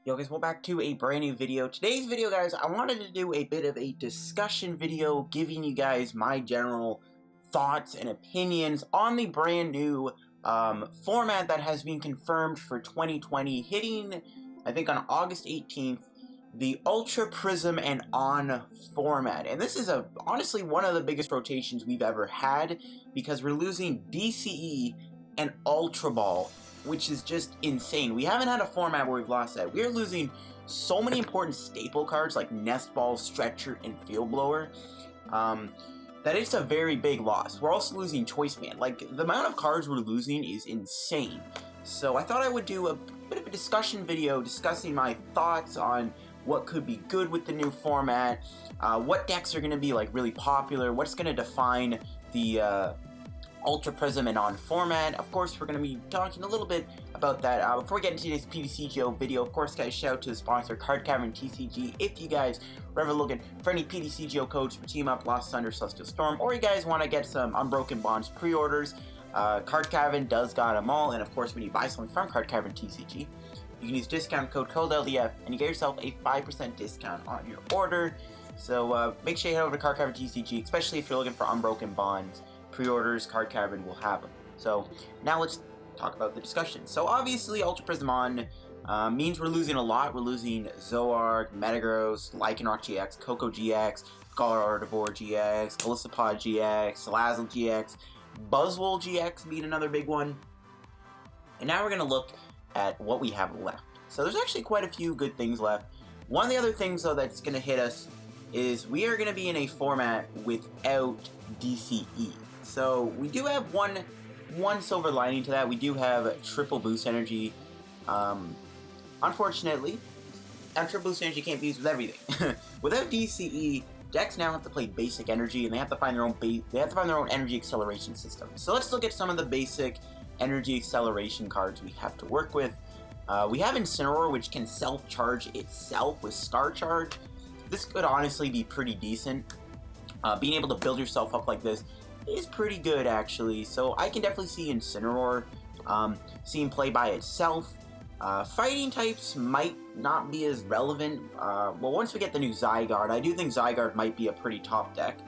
Yo guys, welcome back to a brand new video. Today's video, guys, I wanted to do a bit of a discussion video giving you guys my general thoughts and opinions on the brand new format that has been confirmed for 2020, hitting, I think, on August 18th, the Ultra Prism and On format. And this is honestly one of the biggest rotations we've ever had, because we're losing DCE and Ultra Ball, which is just insane. We haven't had a format where we've lost that. We're losing so many important staple cards like Nest Ball, Stretcher, and Field Blower, that it's a very big loss. We're also losing Choice Man. Like, the amount of cards we're losing is insane. So I thought I would do a bit of a discussion video discussing my thoughts on what could be good with the new format, what decks are going to be like really popular, what's going to define the Ultra Prism and On format. Of course, we're going to be talking a little bit about that. Before we get into today's ptcgo video, of course, guys, shout out to the sponsor, Card Cavern TCG. If you guys are ever looking for any ptcgo codes for Team Up, Lost Thunder, Celestial Storm, or you guys want to get some Unbroken Bonds pre-orders, Card Cavern does got them all. And of course, when you buy something from Card Cavern TCG, you can use discount code COLDLDF and you get yourself a 5% discount on your order. So make sure you head over to Card Cavern TCG, especially if you're looking for Unbroken Bonds pre-orders. Card Cavern will have them. So now let's talk about the discussion. So obviously, Ultra Prism On means we're losing a lot. We're losing Zoark, Metagross, Lycanroc GX, Coco GX, Gardevoir GX, Golisopod GX, Salazzle GX, Buzzwole GX being another big one. And now we're going to look at what we have left. So there's actually quite a few good things left. One of the other things, though, that's going to hit us is we are going to be in a format without DCE. So we do have one silver lining to that. We do have triple boost energy. Unfortunately, triple boost energy can't be used with everything. Without DCE, decks now have to play basic energy, and they have to find their own energy acceleration system. So let's look at some of the basic energy acceleration cards we have to work with. We have Incineroar, which can self-charge itself with Star Charge. This could honestly be pretty decent. Being able to build yourself up like this is pretty good, actually. So I can definitely see Incineroar seeing play by itself. Fighting types might not be as relevant. Well, once we get the new Zygarde, I do think Zygarde might be a pretty top deck.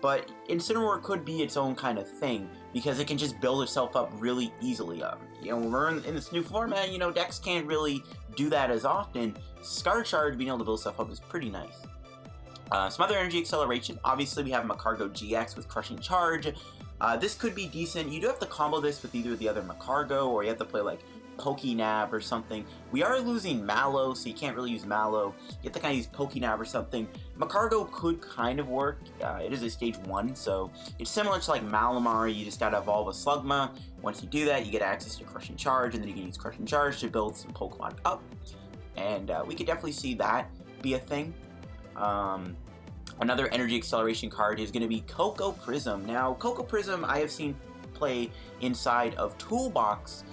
But Incineroar could be its own kind of thing, because it can just build itself up really easily. We're in this new format, decks can't really do that as often. Star Charge being able to build stuff up is pretty nice. Some other energy acceleration. Obviously, we have Magcargo GX with Crushing Charge. This could be decent. You do have to combo this with either the other Magcargo, or you have to play like Pokénav or something. We are losing Mallow, so you can't really use Mallow. You have to kind of use Pokénav or something. Magcargo could kind of work. It is a stage 1, so it's similar to like Malamar. You just gotta evolve a Slugma. Once you do that, you get access to Crushing Charge, and then you can use Crushing Charge to build some Pokemon up. And we could definitely see that be a thing. Another energy acceleration card is going to be Coco Prism. Now, Coco Prism I have seen play inside of Toolbox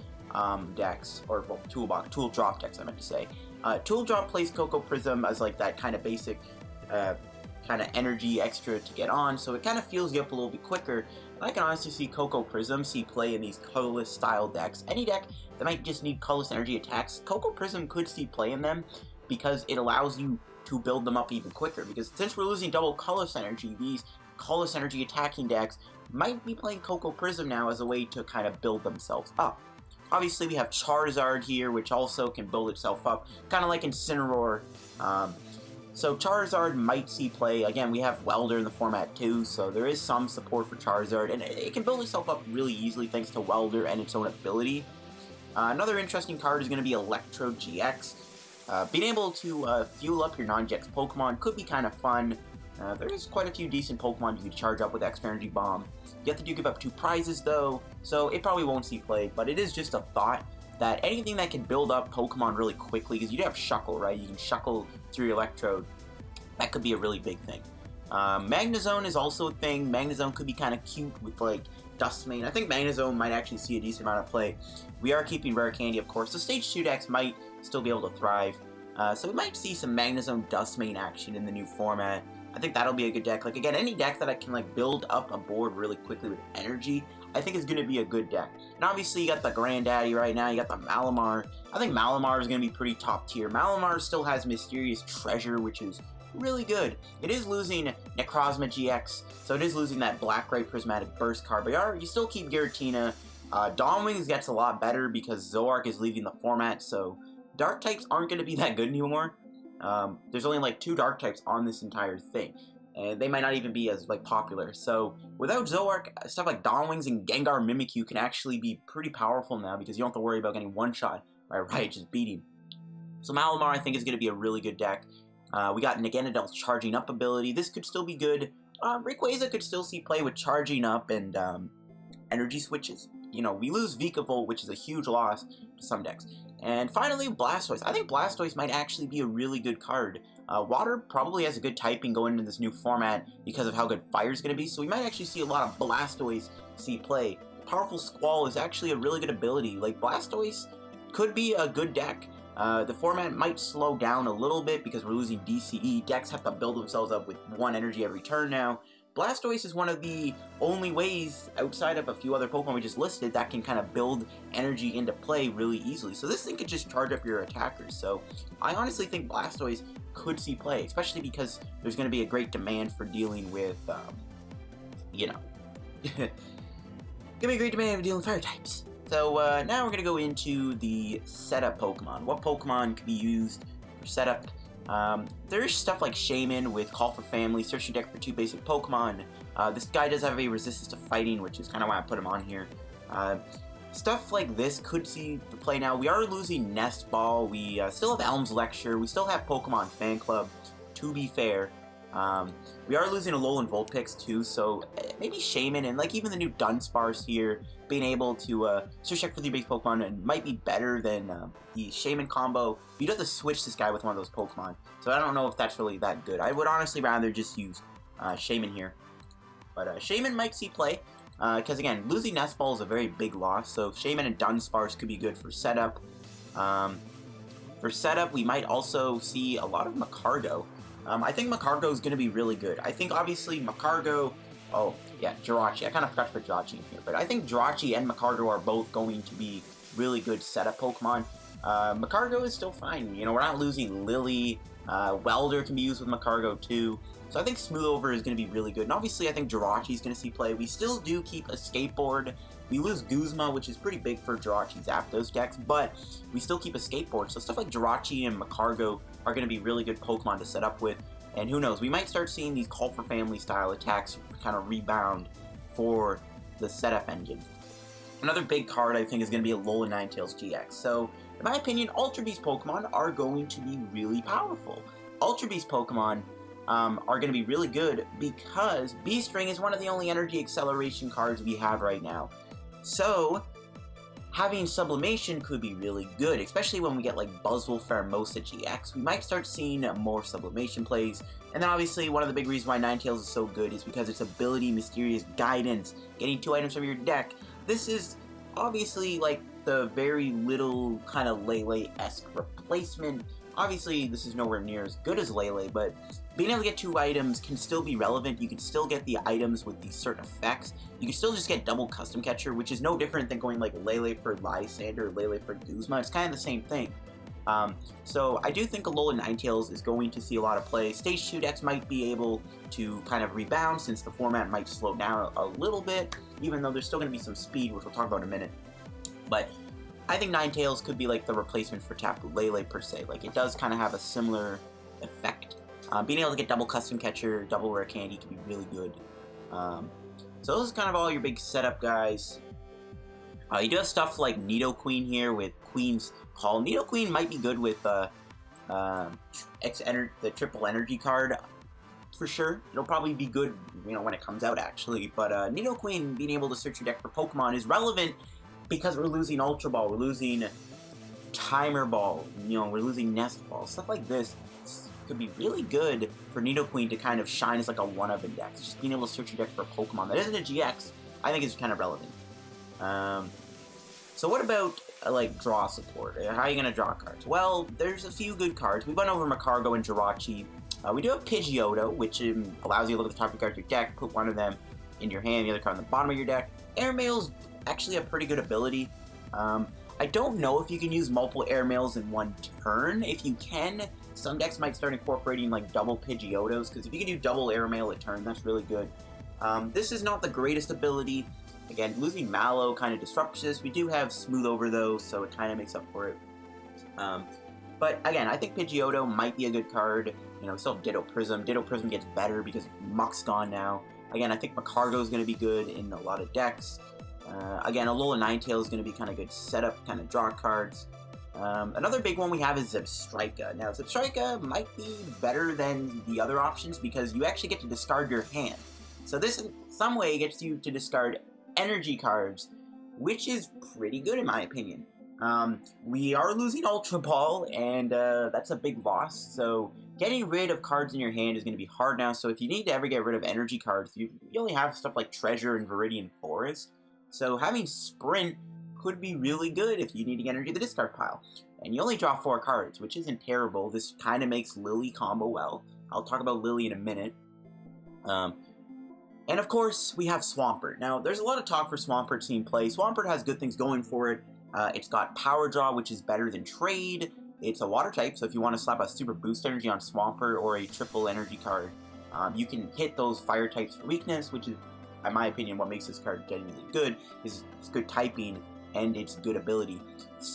decks, or well, Tool Drop decks, I meant to say. Tool Drop plays Coco Prism as like that kind of basic kind of energy extra to get on, so it kind of fuels you up a little bit quicker. I can honestly see Coco Prism see play in these colorless style decks. Any deck that might just need colorless energy attacks, Coco Prism could see play in them, because it allows you to build them up even quicker. Because since we're losing double colorless energy, these colorless energy attacking decks might be playing Coco Prism now as a way to kind of build themselves up. Obviously, we have Charizard here, which also can build itself up, kind of like Incineroar. So Charizard might see play. Again, we have Welder in the format too, so there is some support for Charizard, and it can build itself up really easily thanks to Welder and its own ability. Another interesting card is going to be Electrode GX. Being able to fuel up your non-GX Pokemon could be kind of fun. There's quite a few decent Pokemon you can charge up with Extra Energy Bomb. You have to give up 2 prizes though, so it probably won't see play, but it is just a thought that anything that can build up Pokemon really quickly, because you do have Shuckle, right? You can Shuckle through your Electrode. That could be a really big thing. Magnezone is also a thing. Magnezone could be kind of cute with like Dustmane. I think Magnezone might actually see a decent amount of play. We are keeping Rare Candy, of course. The Stage 2 decks might still be able to thrive. So we might see some Magnezone Dustmane action in the new format. I think that'll be a good deck. Like, again, any deck that I can like build up a board really quickly with energy, I think is going to be a good deck. And obviously you got the Granddaddy right now, you got the Malamar. I think Malamar is going to be pretty top tier. Malamar still has Mysterious Treasure, which is really good. It is losing Necrozma GX, so it is losing that Black-Ray Prismatic Burst card, but you still keep Giratina. Dawnwings gets a lot better because Zoroark is leaving the format, so Dark types aren't going to be that good anymore. There's only like 2 Dark types on this entire thing, and they might not even be as like popular. So without Zoroark, stuff like Dawnwings and Gengar Mimikyu can actually be pretty powerful now because you don't have to worry about getting one-shot by Riot just beating. So Malamar I think is going to be a really good deck. We got Naganadell's charging up ability. This could still be good. Rayquaza could still see play with charging up and energy switches. You know, we lose Vikavolt, which is a huge loss to some decks. And finally, Blastoise. I think Blastoise might actually be a really good card. Water probably has a good typing going into this new format because of how good Fire is going to be, so we might actually see a lot of Blastoise see play. Powerful Squall is actually a really good ability. Like, Blastoise could be a good deck. The format might slow down a little bit because we're losing DCE. Decks have to build themselves up with 1 energy every turn now. Blastoise is one of the only ways, outside of a few other Pokemon we just listed, that can kind of build energy into play really easily. So this thing could just charge up your attackers. So I honestly think Blastoise could see play, especially because there's going to be a great demand for dealing with, you know, going to be a great demand for dealing with fire types. So now we're going to go into the setup Pokemon. What Pokemon could be used for setup? There's stuff like Shaman with Call for Family, search your deck for 2 basic Pokemon. This guy does have a resistance to fighting, which is kind of why I put him on here. Stuff like this could see the play now. We are losing Nest Ball, we still have Elm's Lecture, we still have Pokemon Fan Club, to be fair. We are losing Alolan Vulpix too, so maybe Shaman and like even the new Dunsparce here, being able to search check for the base Pokemon and might be better than the Shaman combo. You'd have to switch this guy with one of those Pokemon, so I don't know if that's really that good. I would honestly rather just use Shaman here. But Shaman might see play, because again, losing Nest Ball is a very big loss, so Shaman and Dunsparce could be good for setup. For setup, we might also see a lot of Magcargo. I think Magcargo is going to be really good. I think obviously Magcargo, oh yeah, Jirachi. I kind of forgot to put Jirachi in here, but I think Jirachi and Magcargo are both going to be really good setup Pokemon. Magcargo is still fine. You know, we're not losing Lily. Welder can be used with Magcargo too. So I think Smoothover is going to be really good. And obviously I think Jirachi is going to see play. We still do keep a Skateboard. We lose Guzma, which is pretty big for Jirachi's Zapdos decks, but we still keep a Skateboard. So stuff like Jirachi and Magcargo are going to be really good Pokemon to set up with. And who knows, we might start seeing these Call for Family style attacks kind of rebound for the setup engine. Another big card I think is going to be Alolan Ninetales GX. So in my opinion, Ultra Beast Pokemon are going to be really powerful. Ultra Beast Pokemon are going to be really good because Beast Ring is one of the only energy acceleration cards we have right now. So having Sublimation could be really good, especially when we get like Buzzwole Pheromosa GX. We might start seeing more Sublimation plays. And then obviously one of the big reasons why Ninetales is so good is because its ability, Mysterious Guidance, getting 2 items from your deck. This is obviously like the very little kind of Lele-esque replacement. Obviously this is nowhere near as good as Lele, but being able to get 2 items can still be relevant. You can still get the items with these certain effects. You can still just get double Custom Catcher, which is no different than going like Lele for Lysander or Lele for Guzma. It's kind of the same thing. So I do think Alolan Ninetales is going to see a lot of play. Stage 2 decks might be able to kind of rebound since the format might slow down a little bit, even though there's still going to be some speed, which we'll talk about in a minute. But I think Ninetales could be like the replacement for Tapu Lele per se. Like it does kind of have a similar effect. Being able to get double Custom Catcher, double Rare Candy can be really good. So this is kind of all your big setup guys. You do have stuff like Nidoqueen here with Queen's Call. Nidoqueen might be good with the triple energy card for sure. It'll probably be good, you know, when it comes out actually. But Nidoqueen being able to search your deck for Pokemon is relevant because we're losing Ultra Ball, we're losing Timer Ball, you know, we're losing Nest Ball, stuff like this could be really good for Nidoqueen to kind of shine as like a one-of index. Just being able to search your deck for a Pokemon that isn't a GX, I think is kind of relevant. So what about like draw support? How are you going to draw cards? Well, there's a few good cards. We went over Magcargo and Jirachi. We do have Pidgeotto, which allows you to look at the top of your card of your deck, put one of them in your hand, the other card on the bottom of your deck. Airmail's actually a pretty good ability. I don't know if you can use multiple airmails in one turn. If you can, some decks might start incorporating like double Pidgeotos, because if you can do double airmail a turn, that's really good. This is not the greatest ability. Again, losing Mallow kind of disrupts this. We do have Smooth Over though, so it kind of makes up for it. But again, I think Pidgeotto might be a good card. You know, we still have Ditto Prism. Ditto Prism gets better because Muck's gone now. Again, I think Magcargo is going to be good in a lot of decks. Again, Alola Ninetales is going to be kind of good setup, kind of draw cards. Another big one we have is Zebstrika. Now, Zebstrika might be better than the other options because you actually get to discard your hand. So this, in some way, gets you to discard energy cards, which is pretty good in my opinion. We are losing Ultra Ball, and that's a big loss, so getting rid of cards in your hand is going to be hard now. So if you need to ever get rid of energy cards, you only have stuff like Treasure and Viridian Forest. So having Sprint could be really good if you need to get energy to the discard pile. And you only draw 4 cards, which isn't terrible. This kind of makes Lily combo well. I'll talk about Lily in a minute. And of course, we have Swampert. Now, there's a lot of talk for Swampert seeing play. Swampert has good things going for it. It's got Power Draw, which is better than Trade. It's a water type, so if you want to slap a Super Boost Energy on Swampert or a triple energy card, you can hit those fire types for weakness, which is, in my opinion, what makes this card genuinely good, is it's good typing and it's good ability.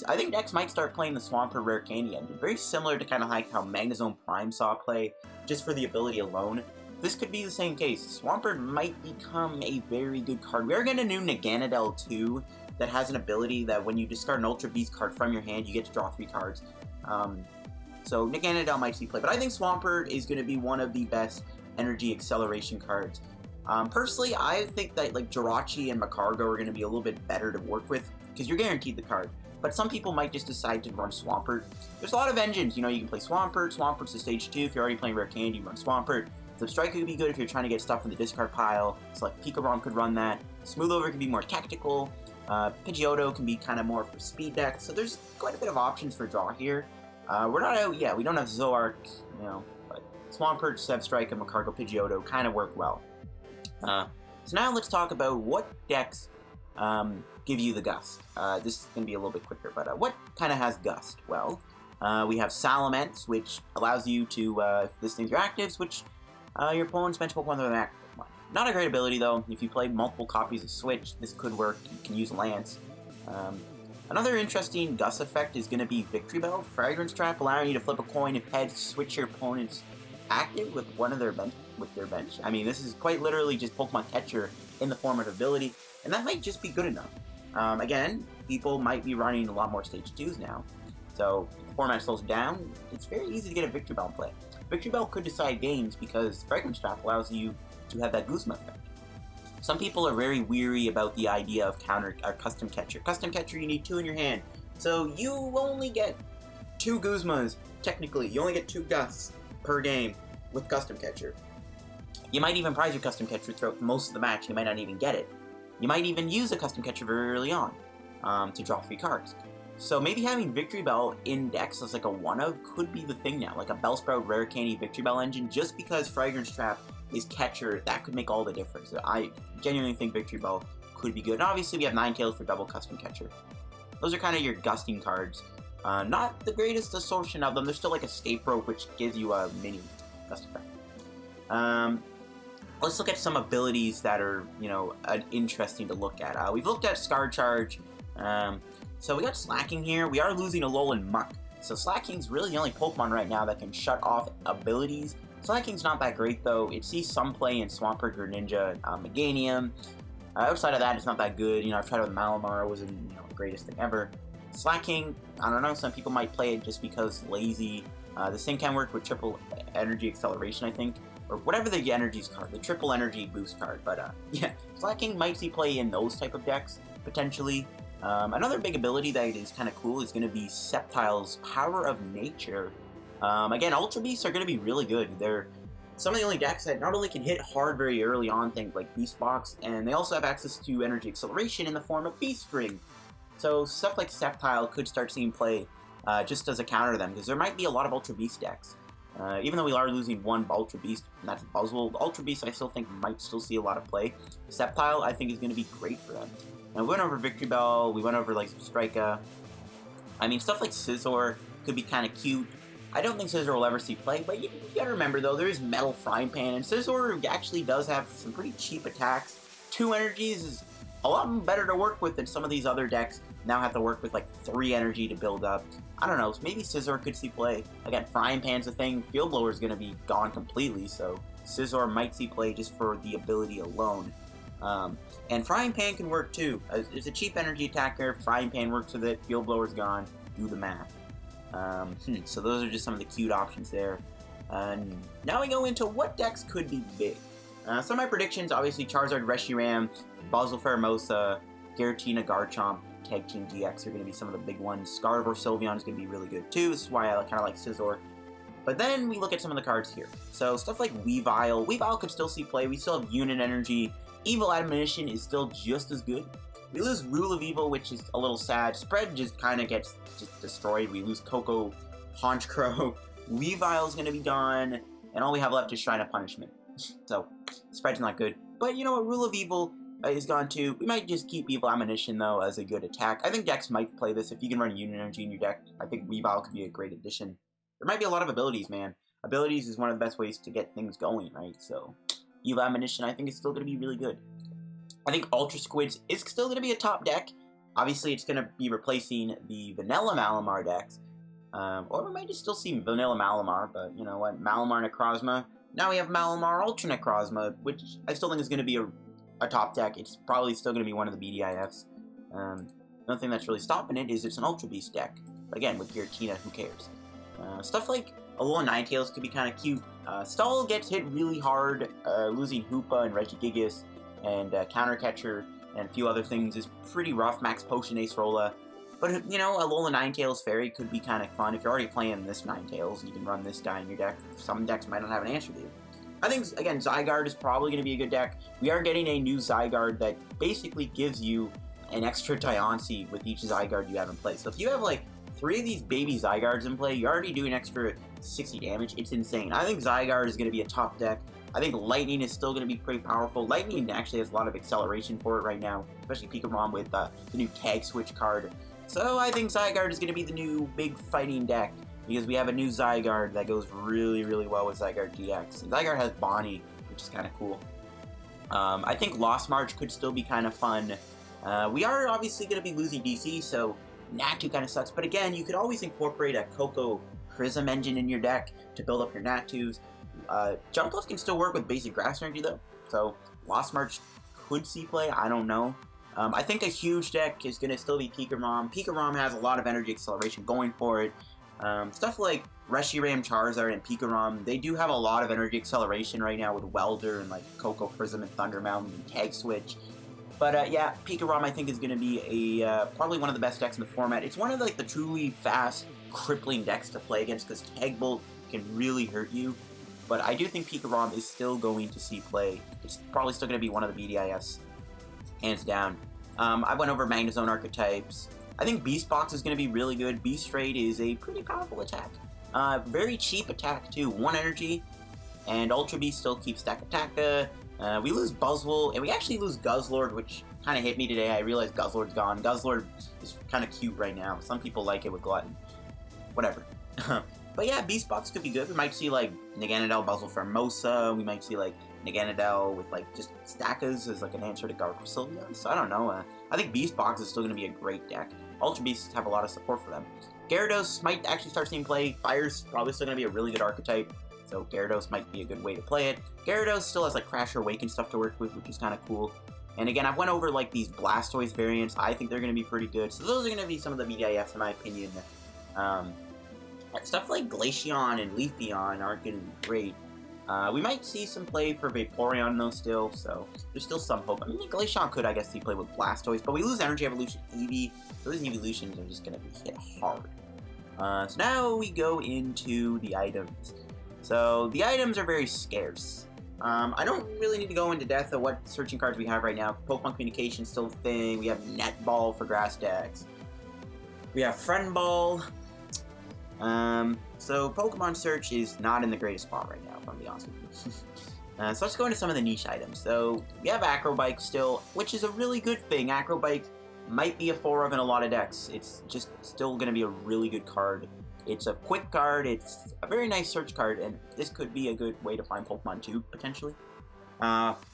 I think decks might start playing the Swampert Rare Candy engine, very similar to kind of like how Magnezone Prime saw play, just for the ability alone. This could be the same case. Swampert might become a very good card. We are getting a new Naganadel too, that has an ability that when you discard an Ultra Beast card from your hand, you get to draw 3 cards. So Naganadel might see play, but I think Swampert is going to be one of the best energy acceleration cards. Personally, I think that like Jirachi and Magcargo are going to be a little bit better to work with, because you're guaranteed the card. But some people might just decide to run Swampert. There's a lot of engines, you know, you can play Swampert. Swampert's a stage 2. If you're already playing Rare Candy, you run Swampert. Zebstrika could be good if you're trying to get stuff from the discard pile. So like Pika-Rom could run that. Smooth Over can be more tactical. Pidgeotto can be kind of more for speed decks. So there's quite a bit of options for draw here. We're not out yet. We don't have Zoroark, you know, but Swampert, Zebstrika, and Magcargo, Pidgeotto kind of work well. So now let's talk about what decks give you the Gust. This is going to be a little bit quicker, but what kind of has Gust? Well, we have Salamence, which allows you to, if this thing's your active, switch your opponent's bench Pokemon to an active one. Not a great ability though. If you play multiple copies of Switch, this could work. You can use Lance. Another interesting Gust effect is going to be Victory Bell, Fragrance Trap, allowing you to flip a coin if heads, switch your opponent's active with one of their bench. I mean, this is quite literally just Pokemon Catcher in the form of ability, and that might just be good enough. Again, people might be running a lot more Stage 2s now, so if the format slows down, it's very easy to get a Victory Bell in play. Victory Bell could decide games because Fragrance Trap allows you to have that Guzma effect. Some people are very weary about the idea of Custom Catcher. Custom Catcher, you need 2 in your hand, so you only get 2 Guzmas, technically. You only get 2 Gusts per game with Custom Catcher. You might even prize your Custom Catcher throughout most of the match. You might not even get it. You might even use a Custom Catcher very early on to draw 3 cards. So maybe having Victory Bell in decks as like a one-of could be the thing now, like a Bellsprout Rare Candy Victory Bell engine, just because Fragrance Trap is Catcher, that could make all the difference. I genuinely think Victory Bell could be good. And obviously we have Ninetales for double Custom Catcher. Those are kind of your Gusting cards. Not the greatest assortment of them. There's still like a Escape Rope, which gives you a mini Gust effect. Let's look at some abilities that are, you know, interesting to look at. We've looked at Scar Charge. So we got Slacking here. We are losing Alolan Muck. So Slacking's really the only Pokemon right now that can shut off abilities. Slacking's not that great though. It sees some play in Swampert, Greninja, Meganium. Outside of that, it's not that good. You know, I've tried it with Malamar. It wasn't, you know, the greatest thing ever. Slacking, I don't know. Some people might play it just because lazy. This thing can work with triple energy acceleration, I think. Or whatever the energies card, the triple energy boost card. But yeah, Slacking might see play in those type of decks, potentially. Another big ability that is kind of cool is going to be Sceptile's Power of Nature. Again, Ultra Beasts are going to be really good. They're some of the only decks that not only can hit hard very early on, things like Beast Box, and they also have access to energy acceleration in the form of Beast Spring. So stuff like Sceptile could start seeing play just as a counter to them, because there might be a lot of Ultra Beast decks. Even though we are losing one Ultra Beast, and that's Buzzwole, Ultra Beast I still think might still see a lot of play. Sceptile I think is going to be great for them. Now, we went over Victory Bell, we went over like Strika. I mean, stuff like Scizor could be kind of cute. I don't think Scizor will ever see play, but you gotta remember though, there is Metal Frying Pan, and Scizor actually does have some pretty cheap attacks. 2 energies is a lot better to work with than some of these other decks now have to work with like 3 energy to build up. I don't know, maybe Scizor could see play. Again, Frying Pan's a thing, Field Blower is going to be gone completely, so Scizor might see play just for the ability alone. And Frying Pan can work too. It's a cheap energy attacker, Frying Pan works with it, Field Blower's gone, do the math. So those are just some of the cute options there. Now we go into what decks could be big. Some of my predictions, obviously Charizard, Reshiram, Buzzle, Pheromosa, Giratina, Garchomp, Tag Team GX are going to be some of the big ones. Scarvor, Sylveon is going to be really good too. This is why I kind of like Scizor. But then we look at some of the cards here. So stuff like Weavile. Weavile could still see play. We still have Unit Energy. Evil Admonition is still just as good. We lose Rule of Evil, which is a little sad. Spread just kind of gets destroyed. We lose Coco, Honchkrow. Weavile is going to be gone. And all we have left is Shrine of Punishment. So, Spread's not good. But you know what? Rule of Evil is gone too. We might just keep Evil Admonition though as a good attack. I think decks might play this. If you can run Unit Energy in your deck, I think Weavile could be a great addition. There might be a lot of abilities, man. Abilities is one of the best ways to get things going, right? So, Evil Admonition I think is still going to be really good. I think Ultra Squids is still going to be a top deck. Obviously, it's going to be replacing the Vanilla Malamar decks. Or we might just still see Vanilla Malamar, but you know what? Malamar Necrozma. Now we have Malamar Ultra Necrozma, which I still think is going to be a top deck. It's probably still going to be one of the BDIFs. The only thing that's really stopping it is it's an Ultra Beast deck. But again, with Giratina, who cares? Stuff like Alola Ninetales could be kind of cute. Stall gets hit really hard, losing Hoopa and Regigigas, and Counter Catcher, and a few other things is pretty rough. Max Potion, Acerola. But, you know, Alola Ninetales Fairy could be kind of fun. If you're already playing this Ninetales, you can run this guy in your deck. Some decks might not have an answer to you. I think, again, Zygarde is probably going to be a good deck. We are getting a new Zygarde that basically gives you an extra Diancie with each Zygarde you have in play. So if you have, like, 3 of these baby Zygardes in play, you're already doing extra 60 damage. It's insane. I think Zygarde is going to be a top deck. I think Lightning is still going to be pretty powerful. Lightning actually has a lot of acceleration for it right now, especially Pikarom with the new Tag Switch card. So I think Zygarde is going to be the new big fighting deck, because we have a new Zygarde that goes really, really well with Zygarde GX. And Zygarde has Bonnie, which is kind of cool. I think Lost March could still be kind of fun. We are obviously going to be losing DC, so Natu kind of sucks. But again, you could always incorporate a Coco Prism engine in your deck to build up your Natus. Jumpluff can still work with basic Grass Energy though, so Lost March could see play, I don't know. I think a huge deck is going to still be Pikarom. Pikarom has a lot of energy acceleration going for it. Stuff like Reshiram, Charizard, and Pikarom, they do have a lot of energy acceleration right now with Welder and like Coco Prism and Thunder Mountain and Tag Switch. But yeah, Pikarom I think is going to be probably one of the best decks in the format. It's one of like the truly fast, crippling decks to play against because Tag Bolt can really hurt you. But I do think Pikarom is still going to see play. It's probably still going to be one of the BDIFs, hands down. I went over Magnezone archetypes. I think Beast Box is going to be really good. Beast Raid is a pretty powerful attack. Very cheap attack too, 1 energy. And Ultra Beast still keeps Stack Attack. We lose Buzzwole, and we actually lose Guzzlord, which kind of hit me today. I realized Guzzlord's gone. Guzzlord is kind of cute right now. Some people like it with Glutton. Whatever. But yeah, Beast Box could be good. We might see like Naganadel, Buzzle, Formosa. We might see like Naganadel with like just Stackas as like an answer to Garchomp. So I don't know. I think Beast Box is still going to be a great deck. Ultra Beasts have a lot of support for them. Gyarados might actually start seeing play. Fire's probably still going to be a really good archetype, so Gyarados might be a good way to play it. Gyarados still has like Crasher Wake and stuff to work with, which is kind of cool. And again, I've went over like these Blastoise variants. I think they're going to be pretty good. So those are going to be some of the BDIFs in my opinion. Stuff like Glaceon and Leafeon aren't going to be great. We might see some play for Vaporeon though still, so there's still some hope. I mean, Glaceon could, I guess, see play with Blastoise, but we lose Energy Evolution Eevee, so those evolutions are just going to be hit hard. So now we go into the items. So the items are very scarce. I don't really need to go into depth of what searching cards we have right now. Pokemon Communication still a thing. We have Net Ball for grass decks. We have Friend Ball. So Pokemon search is not in the greatest spot right now, if I'm being honest with you. So let's go into some of the niche items. So we have Acrobike still, which is a really good thing. Acrobike might be a 4 in a lot of decks. It's just still going to be a really good card. It's a quick card, it's a very nice search card, and this could be a good way to find Pokemon too, potentially.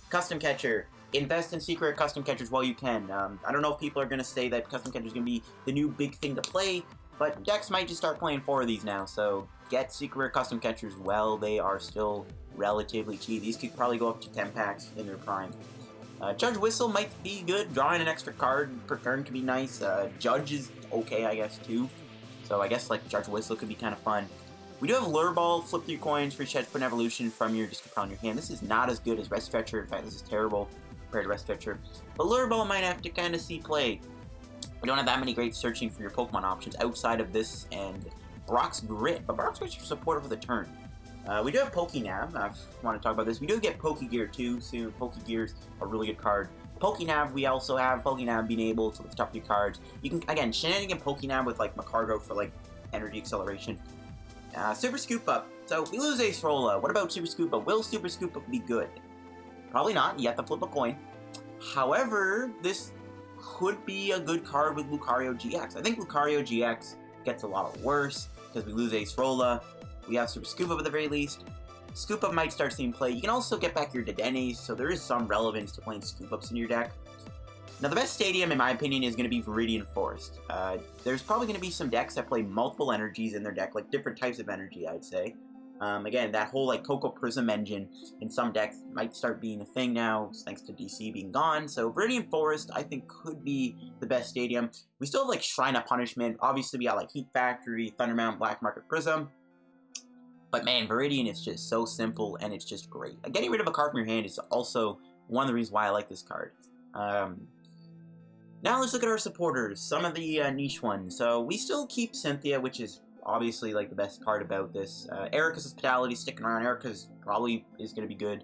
Custom Catcher. Invest in secret custom catchers while you can. I don't know if people are going to say that custom catcher is going to be the new big thing to play, but decks might just start playing 4 of these now, so get secret custom catchers while they are still relatively cheap. These could probably go up to 10 packs in their prime. Judge Whistle might be good. Drawing an extra card per turn could be nice. Judge is okay, I guess, too. So I guess like Judge Whistle could be kind of fun. We do have Lure Ball, flip 3 coins, free chance, put an evolution from your discard pile in your hand. This is not as good as Rest Stretcher. In fact, this is terrible compared to Rest Stretcher. But Lure Ball might have to kind of see play. We don't have that many great searching for your Pokemon options outside of this and Brock's Grit. But Brock's Grit's your supporter for the turn. We do have Pokénav. I want to talk about this. We do get Pokégear too soon. Pokégear's a really good card. Pokénav, we also have Pokénav being able to lift up your cards. You can, again, shenanigan Pokénav with, like, Macargo for, like, energy acceleration. Super Scoop Up. So, we lose Acerola. What about Super Scoop Up? Will Super Scoop Up be good? Probably not. You have to flip a coin. However, this could be a good card with Lucario GX. I think Lucario GX gets a lot worse because we lose Acerola. We have Super Scoop Up at the very least. Scoop Up might start seeing play. You can also get back your Dedennes, so there is some relevance to playing Scoop Ups in your deck. Now, the best stadium, in my opinion, is going to be Viridian Forest. There's probably going to be some decks that play multiple energies in their deck, like different types of energy, I'd say. Again, that whole like Ultra Prism engine in some decks might start being a thing now, thanks to DC being gone. So Viridian Forest, I think, could be the best stadium. We still have like Shrine of Punishment. Obviously, we got like Heat Factory, Thundermount, Black Market Prism. But man, Viridian is just so simple, and it's just great. Getting rid of a card from your hand is also one of the reasons why I like this card. Now let's look at our supporters, some of the niche ones. So we still keep Cynthia, which is obviously like the best part about this. Erica's Hospitality sticking around. Erica's probably is going to be good.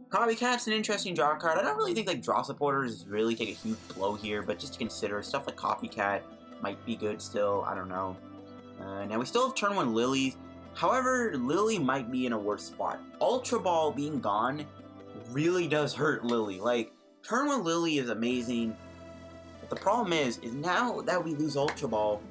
Copycat's an interesting draw card. I don't really think like draw supporters really take a huge blow here, but just to consider, stuff like Copycat might be good still. I don't know. Now we still have turn 1 Lily. However, Lily might be in a worse spot. Ultra Ball being gone really does hurt Lily. Like, turn 1 Lily is amazing. But the problem is now that we lose Ultra Ball,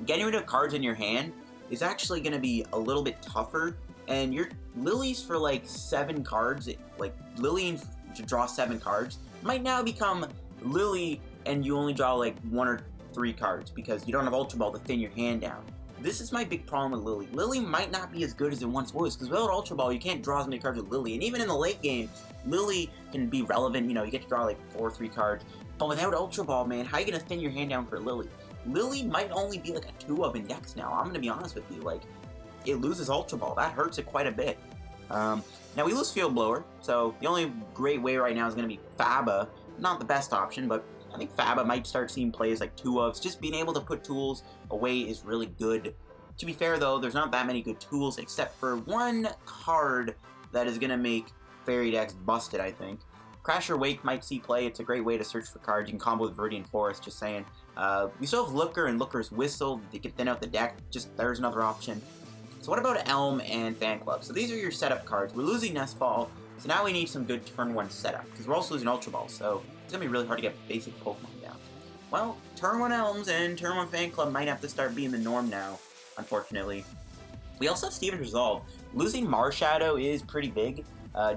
getting rid of cards in your hand is actually going to be a little bit tougher. And your Lily's for like 7 cards, like Lily to draw 7 cards, might now become Lily and you only draw like 1 or 3 cards because you don't have Ultra Ball to thin your hand down. This is my big problem with Lily. Lily might not be as good as it once was, because without Ultra Ball, you can't draw as many cards with Lily. And even in the late game, Lily can be relevant. You know, you get to draw like 4 or 3 cards. But without Ultra Ball, man, how are you going to thin your hand down for Lily? Lily might only be like a 2 in decks now. I'm going to be honest with you. Like, it loses Ultra Ball. That hurts it quite a bit. Now, we lose Field Blower. So, the only great way right now is going to be Faba. Not the best option, but I think Faba might start seeing plays like 2-ofs. Just being able to put tools away is really good. To be fair, though, there's not that many good tools except for one card that is going to make Fairy decks busted, I think. Crasher Wake might see play. It's a great way to search for cards. You can combo with Viridian Forest, just saying. We still have Looker and Looker's Whistle. They can thin out the deck. Just there's another option. So what about Elm and Fan Club? So these are your setup cards. We're losing Nest Ball, so now we need some good turn 1 setup, because we're also losing Ultra Ball, so it's going to be really hard to get basic Pokemon down. Well, turn 1 Elms and turn 1 Fan Club might have to start being the norm now, unfortunately. We also have Steven's Resolve. Losing Marshadow is pretty big.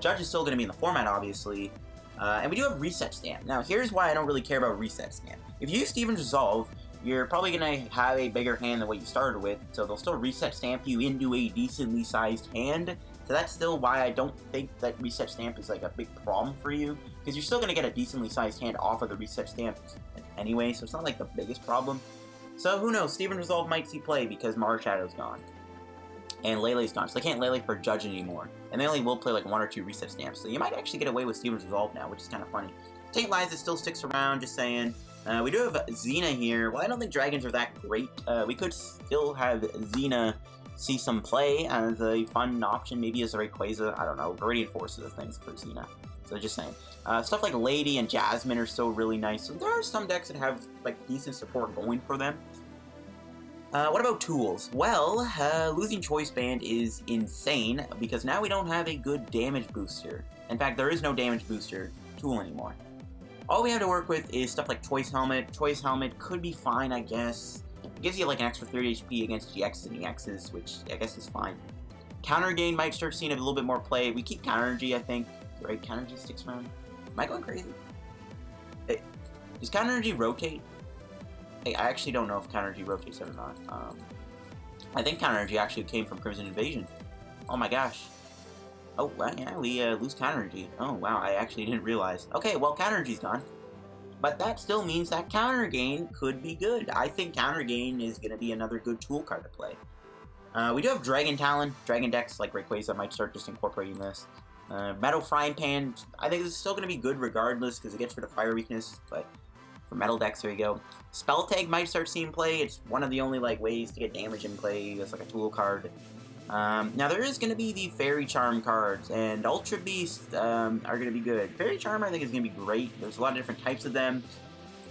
Judge is still going to be in the format, obviously. And we do have Reset Stamp. Now, here's why I don't really care about Reset Stamp. If you use Steven's Resolve, you're probably going to have a bigger hand than what you started with, so they'll still Reset Stamp you into a decently sized hand. So that's still why I don't think that Reset Stamp is like a big problem for you, because you're still going to get a decently sized hand off of the Reset Stamp anyway, so it's not like the biggest problem. So who knows, Steven's Resolve might see play because Marshadow's gone. And Lele's gone, so they can't Lele for Judge anymore. And they only will play like 1 or 2 Reset Stamps, so you might actually get away with Steven's Resolve now, which is kind of funny. Taint Liza still sticks around, just saying. We do have Xena here. Well, I don't think dragons are that great. We could still have Xena see some play as a fun option, maybe as a Rayquaza. I don't know. Viridian Force is the things for Xena. So just saying. Stuff like Lady and Jasmine are still really nice. So there are some decks that have like decent support going for them. What about tools? Well, losing Choice Band is insane because now we don't have a good damage booster. In fact, there is no damage booster tool anymore. All we have to work with is stuff like Choice Helmet. Choice Helmet could be fine, I guess. It gives you like an extra 30 HP against GXs and EXs, which I guess is fine. Counter Gain might start seeing a little bit more play. We keep Counter Energy, I think. Right? Counter Energy sticks around. Am I going crazy? Hey, does Counter Energy rotate? I actually don't know if Counter Energy rotates or not. I think Counter Energy actually came from Crimson Invasion. Oh my gosh. Oh, well, yeah, we lose Counter Energy. Oh, wow, I actually didn't realize. Okay, well, Counter Energy's gone. But that still means that Counter Gain could be good. I think Counter Gain is going to be another good tool card to play. We do have Dragon Talon. Dragon decks like Rayquaza might start just incorporating this. Metal Frying Pan, I think this is still going to be good regardless because it gets rid of fire weakness, but for metal decks, there you go. Spell Tag might start seeing play. It's one of the only like ways to get damage in play as like a tool card. Now there is going to be the Fairy Charm cards, and Ultra Beast are going to be good. Fairy Charm I think is going to be great. There's a lot of different types of them.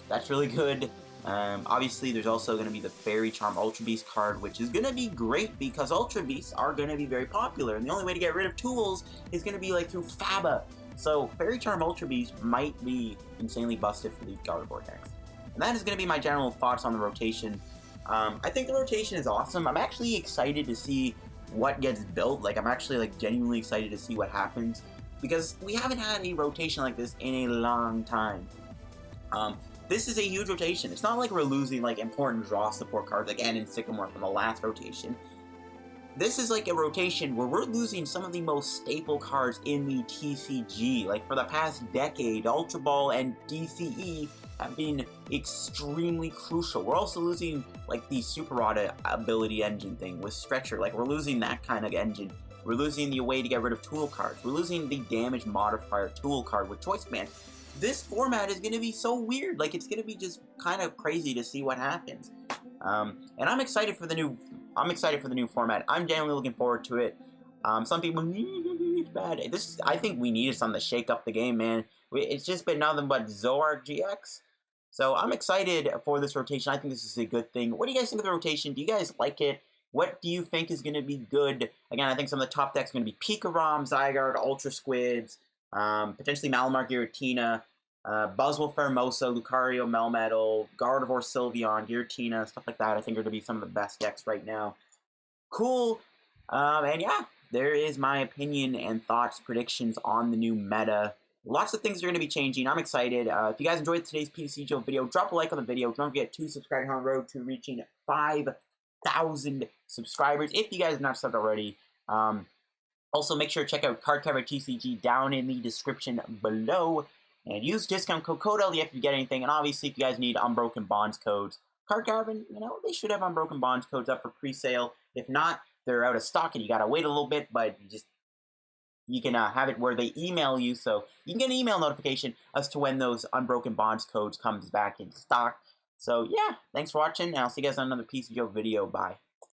That's really good. Obviously there's also going to be the Fairy Charm Ultra Beast card, which is going to be great because Ultra Beasts are going to be very popular, and the only way to get rid of tools is going to be like through Faba. So Fairy Charm Ultra Beast might be insanely busted for the Gardevoir decks. And that is going to be my general thoughts on the rotation. I think the rotation is awesome. I'm actually excited to see what gets built. Like, I'm actually like genuinely excited to see what happens because we haven't had a rotation like this in a long time. This is a huge rotation. It's not like we're losing like important draw support cards like N and Sycamore from the last rotation. This is like a rotation where we're losing some of the most staple cards in the TCG. Like for the past decade, Ultra Ball and DCE have been extremely crucial. We're also losing like the Super Rod ability engine thing with Stretcher. Like we're losing that kind of engine. We're losing the way to get rid of tool cards. We're losing the damage modifier tool card with Choice Band. This format is going to be so weird. Like it's going to be just kind of crazy to see what happens. And I'm excited for the new format. I'm genuinely looking forward to it. Some people, it's bad. I think we needed something to shake up the game, man. It's just been nothing but Zoroark GX. So I'm excited for this rotation. I think this is a good thing. What do you guys think of the rotation? Do you guys like it? What do you think is going to be good? Again, I think some of the top decks are going to be Pikarom, Zygarde, Ultra Squids, potentially Malamar Giratina, Buzzwole Fermosa, Lucario Melmetal, Gardevoir Sylveon, Giratina, stuff like that. I think are going to be some of the best decks right now. Cool. And yeah, there is my opinion and thoughts, predictions on the new meta. Lots of things are going to be changing. I'm excited. If you guys enjoyed today's ptcgo video, drop a like on the video. Don't forget to subscribe on the road to reaching 5,000 subscribers if you guys have not subbed already. Also, make sure to check out Card Cover TCG down in the description below. And use discount code CODELDF if you get anything. And obviously, if you guys need Unbroken Bonds codes, Card Carbon, they should have Unbroken Bonds codes up for pre-sale. If not, they're out of stock and you gotta wait a little bit, but you can have it where they email you, so you can get an email notification as to when those Unbroken Bonds codes comes back in stock. So yeah, thanks for watching, and I'll see you guys on another ptcgo video. Bye.